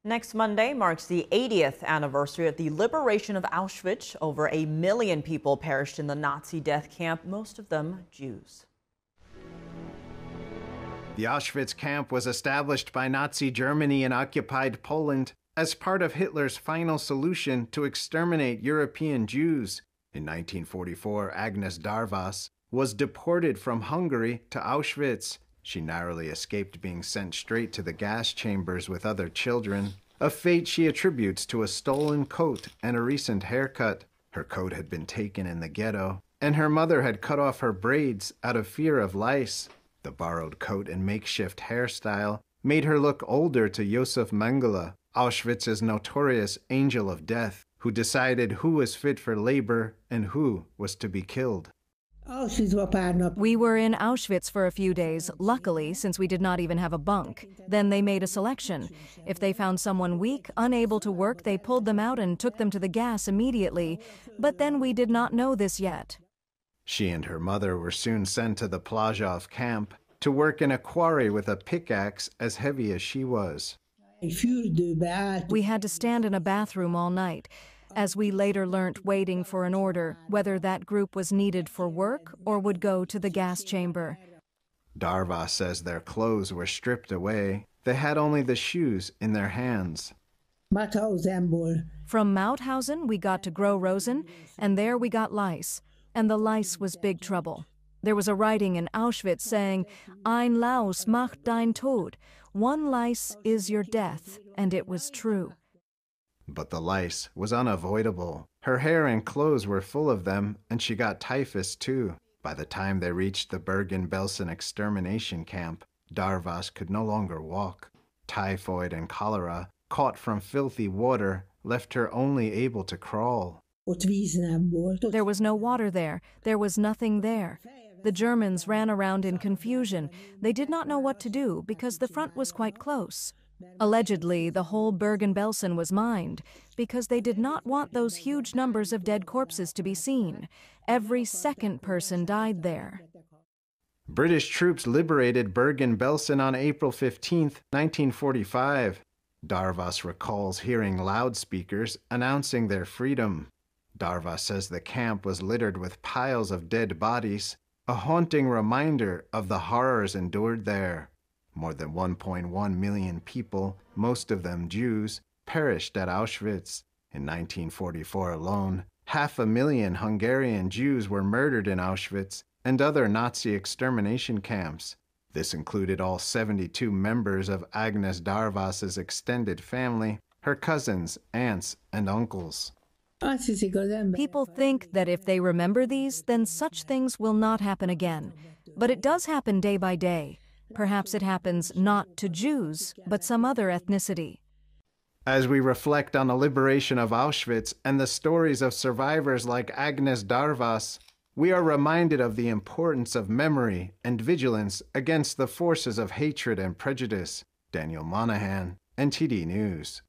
Next Monday marks the 80th anniversary of the liberation of Auschwitz. Over 1 million people perished in the Nazi death camp, most of them Jews. The Auschwitz camp was established by Nazi Germany and occupied Poland as part of Hitler's final solution to exterminate European Jews. In 1944, Agnes Dārwas was deported from Hungary to Auschwitz. She narrowly escaped being sent straight to the gas chambers with other children, a fate she attributes to a stolen coat and a recent haircut. Her coat had been taken in the ghetto, and her mother had cut off her braids out of fear of lice. The borrowed coat and makeshift hairstyle made her look older to Josef Mengele, Auschwitz's notorious angel of death, who decided who was fit for labor and who was to be killed. We were in Auschwitz for a few days, luckily, since we did not even have a bunk. Then they made a selection. If they found someone weak, unable to work, they pulled them out and took them to the gas immediately. But then we did not know this yet. She and her mother were soon sent to the Plazhov camp to work in a quarry with a pickaxe as heavy as she was. We had to stand in a bathroom all night, as we later learnt, waiting for an order, whether that group was needed for work or would go to the gas chamber. Dārwas says their clothes were stripped away. They had only the shoes in their hands. From Mauthausen, we got to Groß-Rosen, and there we got lice. And the lice was big trouble. There was a writing in Auschwitz saying, "Ein Laus macht dein Tod." One lice is your death, and it was true. But the lice was unavoidable. Her hair and clothes were full of them, and she got typhus too. By the time they reached the Bergen-Belsen extermination camp, Dārwas could no longer walk. Typhoid and cholera, caught from filthy water, left her only able to crawl. There was no water there. There was nothing there. The Germans ran around in confusion. They did not know what to do because the front was quite close. Allegedly, the whole Bergen-Belsen was mined because they did not want those huge numbers of dead corpses to be seen. Every second person died there. British troops liberated Bergen-Belsen on April 15, 1945. Dārwas recalls hearing loudspeakers announcing their freedom. Dārwas says the camp was littered with piles of dead bodies, a haunting reminder of the horrors endured there. More than 1.1 million people, most of them Jews, perished at Auschwitz. In 1944 alone, 500,000 Hungarian Jews were murdered in Auschwitz and other Nazi extermination camps. This included all 72 members of Agnes Dārwas's extended family, her cousins, aunts, and uncles. People think that if they remember these, then such things will not happen again. But it does happen day by day. Perhaps it happens not to Jews, but some other ethnicity. As we reflect on the liberation of Auschwitz and the stories of survivors like Agnes Dārwas, we are reminded of the importance of memory and vigilance against the forces of hatred and prejudice. Daniel Monahan, NTD News.